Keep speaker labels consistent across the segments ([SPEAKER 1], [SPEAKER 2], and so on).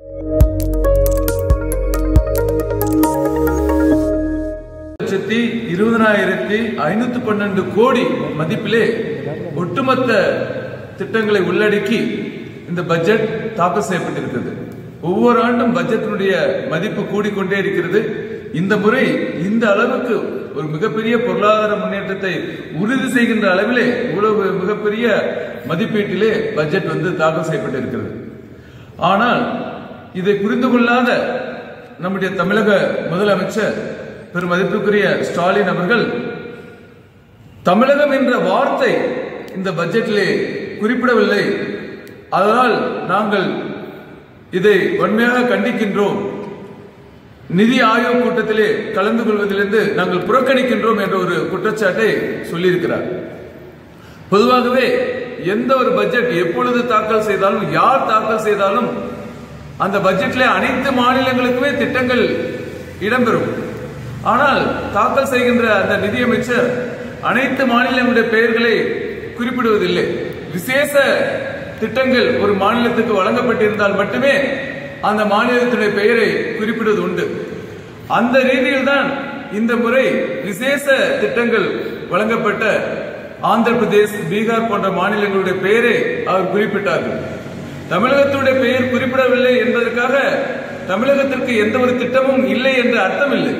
[SPEAKER 1] 20,512 கோடி மதிப்பிலே ஒட்டுமொத்த திட்டங்களை உள்ளடக்கி இந்த பட்ஜெட் தாக்கல் செய்யப்பட்டிருக்கிறது. ஒவ்வொரு ஆண்டும் பட்ஜெட்டினுடைய மதிப்பு கூடிக்கொண்டே இருக்கிறது. இந்த முறை இந்த அளவுக்கு ஒரு மிகப்பெரிய பொருளாதார முன்னேற்றத்தை உறுதி செய்கின்ற அளவிலே இவ்வளவு மிகப்பெரிய மதிப்பீட்டிலே பட்ஜெட் தாக்கல் செய்யப்பட்டிருக்கிறது. ஆனால் இதை புரிந்து கொள்ளாத நம்முடைய தமிழக முதலமைச்சர் பெருமதிப்புக்குரிய ஸ்டாலின் அவர்கள் தமிழகம் என்ற வார்த்தை இந்த பட்ஜெட்டிலே குறிப்பிடவில்லை, அதனால் நாங்கள் இதை வன்மையாக கண்டிக்கின்றோம், நிதி ஆயோக் கூட்டத்திலே கலந்து கொள்வதிலிருந்து நாங்கள் புறக்கணிக்கின்றோம் என்ற ஒரு குற்றச்சாட்டை சொல்லியிருக்கிறார். பொதுவாகவே எந்த ஒரு பட்ஜெட் எப்பொழுது தாக்கல் செய்தாலும் யார் தாக்கல் செய்தாலும் அந்த பட்ஜெட்ல அனைத்து மாநிலங்களுக்குமே திட்டங்கள் இடம்பெறும். ஆனால் தாக்கல் செய்கின்ற அந்த நிதியமைச்சர் அனைத்து மாநிலங்களுடைய பெயர்களை குறிப்பிடுவதில்லை. விசேஷ திட்டங்கள் ஒரு மாநிலத்துக்கு வழங்கப்பட்டிருந்தால் மட்டுமே அந்த மாநிலத்தினுடைய பெயரை குறிப்பிடுவது உண்டு. அந்த ரீதியில் தான் இந்த முறை விசேஷ திட்டங்கள் வழங்கப்பட்ட ஆந்திர பிரதேஷ், பீகார் போன்ற மாநிலங்களுடைய பெயரை அவர் குறிப்பிட்டார்கள். தமிழகத்துடைய பெயர் குறிப்பிடவில்லை என்பதற்காக தமிழகத்திற்கு எந்த ஒரு திட்டமும் இல்லை என்ற அர்த்தம் இல்லை.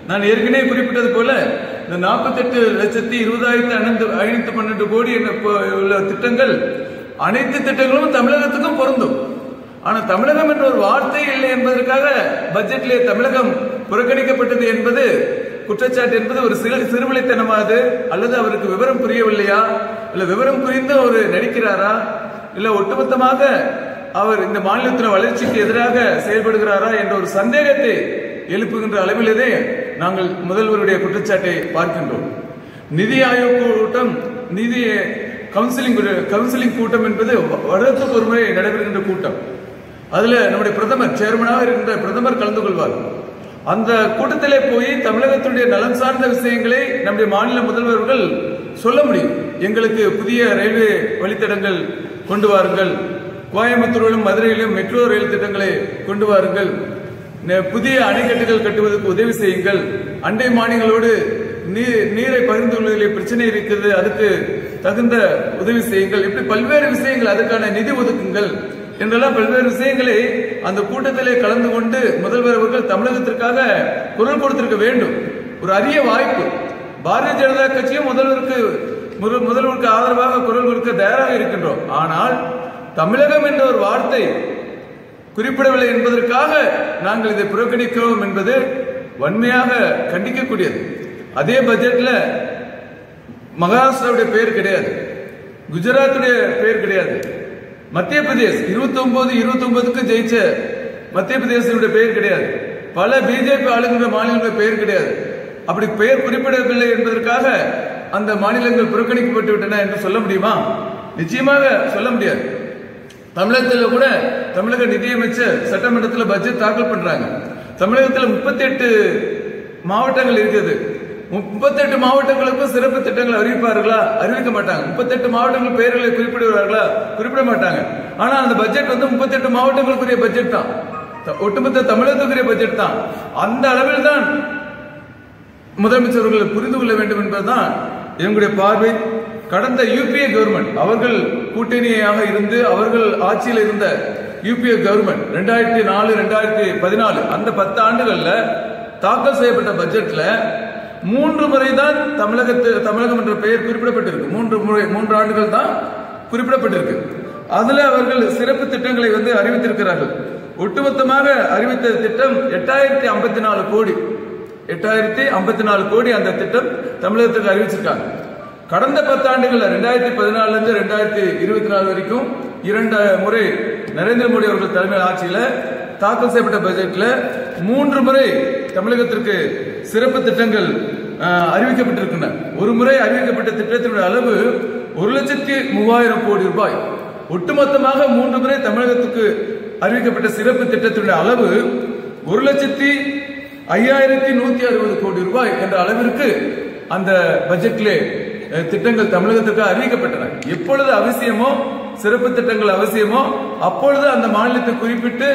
[SPEAKER 1] நான் ஏற்கனவே குறிப்பிட்டது போல இந்த 48,20,512 கோடி உள்ள திட்டங்கள் அனைத்து திட்டங்களும் தமிழகத்துக்கும் பொருந்தும். ஆனால் தமிழகம் என்ற ஒரு வார்த்தை இல்லை என்பதற்காக பட்ஜெட்டிலே தமிழகம் புறக்கணிக்கப்பட்டது என்பது குற்றச்சாட்டு என்பது ஒரு சிறுவிளைத்தனமானது. அல்லது அவருக்கு விவரம் புரியவில்லையா, இல்ல விவரம் புரிந்து அவர் நடிக்கிறாரா, இல்ல ஒட்டுமொத்தமாக அவர் இந்த மாநிலத்தின் வளர்ச்சிக்கு எதிராக செயல்படுகிறாரா என்ற ஒரு சந்தேகத்தை எழுப்புகின்ற அளவிலே நாங்கள் முதல்வருடைய குற்றச்சாட்டை பார்க்கின்றோம். நிதி ஆயோக் கூட்டம், நிதி கவுன்சிலிங் கூட்டம் என்பது வருடத்துக்கு ஒரு முறை நடைபெறுகின்ற கூட்டம். அதுல நம்முடைய பிரதமர், சேர்மனாக இருக்கின்ற பிரதமர் கலந்து கொள்வார். அந்த கூட்டத்திலே போய் தமிழகத்துடைய நலன் சார்ந்த விஷயங்களை நம்முடைய மாநில முதல்வர்கள் சொல்ல முடியும். எங்களுக்கு புதிய ரயில்வே வழித்தடங்கள் கொண்டு வாருங்கள், கோயம்புத்தூரிலும் மதுரையிலும் மெட்ரோ ரயில் திட்டங்களை கொண்டு வாருங்கள், புதிய அணைக்கட்டுகள் கட்டுவதற்கு உதவி செய்யுங்கள், அண்டை மாநிலங்களோடு நீரை பகிர்ந்து கொள்வதில் பிரச்சனை இருக்கிறது, அதுக்கு தகுந்த உதவி செய்யுங்கள், இப்படி பல்வேறு விஷயங்கள், அதுக்கான நிதி ஒதுக்குங்கள் என்றெல்லாம் பல்வேறு விஷயங்களை அந்த கூட்டத்திலே கலந்து கொண்டு முதல்வர் அவர்கள் தமிழகத்திற்காக குரல் கொடுத்திருக்க வேண்டும். ஒரு அரிய வாய்ப்பு. பாரதிய ஜனதா கட்சியும் முதல்வருக்கு ஆதரவாக குரல் கொடுக்க தயாராக இருக்கின்றோம். ஆனால் தமிழகம் என்ற ஒரு வார்த்தை குறிப்பிடவில்லை என்பதற்காக நாங்கள் இதை புறக்கணிக்கிறோம் என்பது வன்மையாக கண்டிக்கக்கூடியது. அதே பட்ஜெட்ல மகாராஷ்டிராவுடைய பெயர் கிடையாது, குஜராத்துடைய பெயர் கிடையாது, மத்திய பிரதேஷ் 29 ஜெயிச்ச மத்திய பிரதேசனுடைய பெயர் கிடையாது, பல பிஜேபி ஆளுகின்ற மாநிலங்களுடைய பெயர் கிடையாது. அப்படி பெயர் குறிப்பிடவில்லை என்பதற்காக அந்த மாநிலங்கள் புறக்கணிக்கப்பட்டு விட்டன என்று சொல்ல முடியுமா? நிச்சயமாக சொல்ல முடியாது. தமிழகத்தில் கூட தமிழக நிதியமைச்சர் சட்டமன்றத்தில் பட்ஜெட் தாக்கல் பண்றாங்க. தமிழகத்தில் 38 மாவட்டங்கள் இருக்குது. 38 மாவட்டங்களுக்கும் சிறப்பு திட்டங்கள் அறிவிப்பார்களா? அறிவிக்க மாட்டாங்க. 38 மாவட்டங்கள் பெயர்களை குறிப்பிடுவார்களா? குறிப்பிட மாட்டாங்க. ஆனா அந்த பட்ஜெட் 38 மாவட்டங்களுக்குரிய பட்ஜெட் தான், ஒட்டுமொத்த தமிழகத்துக்குரிய பட்ஜெட் தான். அந்த அளவில் தான் முதலமைச்சர்கள் புரிந்து கொள்ள வேண்டும் என்பதுதான் எங்களுடைய பார்வை. கடந்த யூபிஏ கவர்மெண்ட், அவர்கள் கூட்டணியாக இருந்து அவர்கள் ஆட்சியில் இருந்த யூபிஏ கவர்மெண்ட் 2004-2014 அந்த 10 ஆண்டுகள்ல தாக்கல் செய்யப்பட்ட பட்ஜெட்ல 3 முறை தான் தமிழகம் என்ற பெயர் குறிப்பிடப்பட்டிருக்கு. 3 ஆண்டுகள் தான் குறிப்பிடப்பட்டிருக்கு. அதுல அவர்கள் சிறப்பு திட்டங்களை அறிவித்திருக்கிறார்கள். ஒட்டுமொத்தமாக அறிவித்த திட்டம் 8,054 கோடி. 8,054 கோடி அந்த திட்டம் தமிழகத்துக்கு அறிவிச்சிருக்காங்க. கடந்த 10 ஆண்டுகள்ல 2014 2024 வரைக்கும் 2 முறை நரேந்திர மோடி அவர்கள் தலைமையில் ஆட்சியில தாக்கல் செய்யப்பட்ட பட்ஜெட்ல 3 முறை தமிழகத்திற்கு சிறப்பு திட்டங்கள் அறிவிக்கப்பட்டிருக்கின்றன. ஒரு முறை அறிவிக்கப்பட்ட திட்டத்தினுடைய அளவு 1,03,000 கோடி ரூபாய். ஒட்டுமொத்தமாக 3 முறை தமிழகத்துக்கு அறிவிக்கப்பட்ட சிறப்பு திட்டத்தினுடைய அளவு 1,05,160 கோடி ரூபாய் என்ற அளவிற்கு அந்த பட்ஜெட்டிலே திட்டங்கள் தமிழகத்திற்கு அறிவிக்கப்பட்டன. எப்பொழுது அவசியமோ, சிறப்பு திட்டங்கள் அவசியமோ, அப்பொழுது அந்த மாநிலத்தை குறிப்பிட்டு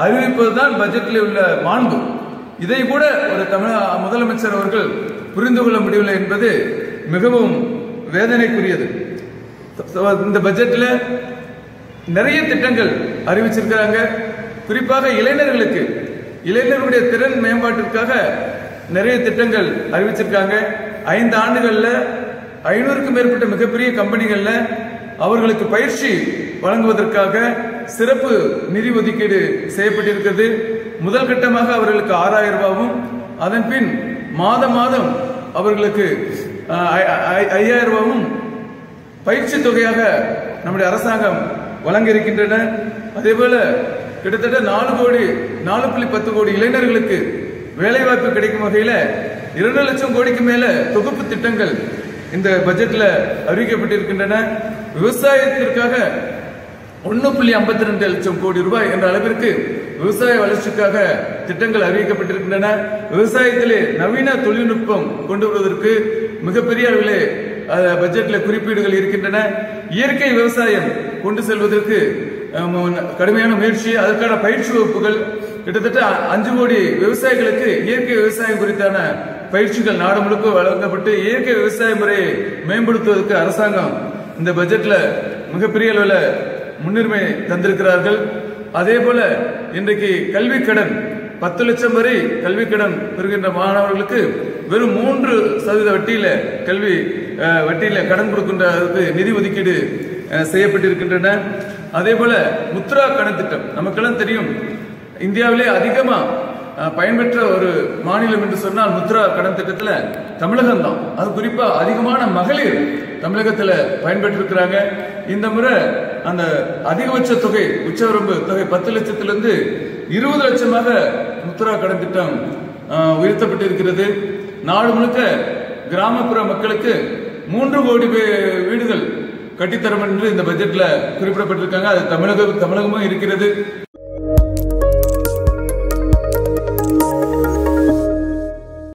[SPEAKER 1] அறிவிப்பதுதான் பட்ஜெட்டில் உள்ள மாண்பு. இதை கூட ஒரு முதலமைச்சர் அவர்கள் புரிந்து கொள்ள முடியவில்லை என்பது மிகவும் வேதனைக்குரியது. இந்த பட்ஜெட்ல நிறைய திட்டங்கள் அறிவிச்சிருக்கிறாங்க. குறிப்பாக இளைஞர்களுடைய திறன் மேம்பாட்டிற்காக நிறைய திட்டங்கள் அறிவிச்சிருக்காங்க. 5 ஆண்டுகள்ல 500க்கும் மேற்பட்ட மிகப்பெரிய கம்பெனிகள்ல அவர்களுக்கு பயிற்சி வழங்குவதற்காக சிறப்பு நிதி ஒதுக்கீடு செய்யப்பட்டிருக்கிறது. முதல் கட்டமாக அவர்களுக்கு 6000 ரூபாயும், அதன் பின் மாதம் அவர்களுக்கு 5000 ரூபாயும் பயிற்சி தொகையாக நம்முடைய அரசாங்கம் வழங்க இருக்கின்றன. அதேபோல கிட்டத்தட்ட 4.10 கோடி இளைஞர்களுக்கு வேலைவாய்ப்பு கிடைக்கும் வகையில 2 லட்சம் கோடிக்கு மேல தொகுப்பு திட்டங்கள் இந்த பட்ஜெட்ல அறிவிக்கப்பட்டிருக்கின்றன. விவசாயத்திற்காக 1.52 லட்சம் கோடி ரூபாய் என்ற அளவிற்கு விவசாய வளர்ச்சிக்காக திட்டங்கள் அறிவிக்கப்பட்டிருக்கின்றன. விவசாயத்திலே நவீன தொழில்நுட்பம் கொண்டு வருவதற்கு மிகப்பெரிய அளவிலே பட்ஜெட்ல குறிப்பீடுகள் இருக்கின்றன. இயற்கை விவசாயம் கொண்டு செல்வதற்கு கடுமையான முயற்சி, அதற்கான பயிற்சி வகுப்புகள் கிட்டத்தட்ட 5 கோடி விவசாயிகளுக்கு இயற்கை விவசாயம் குறித்தான பயிற்சிகள் நாடு முழுக்க வழங்கப்பட்டு இயற்கை விவசாய முறையை மேம்படுத்துவதற்கு அரசாங்கம் இந்த பட்ஜெட்ல மிகப்பெரிய அளவில் முன்னுரிமை தந்திருக்கிறார்கள். அதே போல இன்றைக்கு கல்வி கடன் 10 லட்சம் வரை கல்வி கடன் பெறுகின்ற மாணவர்களுக்கு வெறும் 3% வட்டியில கடன் கொடுக்கின்றதற்கு நிதி ஒதுக்கீடு செய்யப்பட்டிருக்கின்றன. அதே போல முத்ரா கடன் திட்டம் நமக்கெல்லாம் தெரியும். இந்தியாவிலே அதிகமா பயன்பெற்ற ஒரு மாநிலம் என்று சொன்னால் முத்ரா கடன் திட்டத்துல தமிழகம் தான். அது குறிப்பா அதிகமான மகளிர் தமிழகத்துல பயன்பெற்றிருக்கிறாங்க. இந்த முறை அந்த அதிகபட்ச தொகை உச்சவரம்பு தொகை 10 லட்சத்திலிருந்து 20 லட்சமாக முத்ரா கடன் திட்டம் உயர்த்தப்பட்டிருக்கிறது. நாடு முழுக்க கிராமப்புற மக்களுக்கு 3 கோடி வீடுகள் கட்டித்தரும் என்று இந்த பட்ஜெட்ல குறிப்பிடப்பட்டிருக்காங்க. அது தமிழகமும் இருக்கிறது.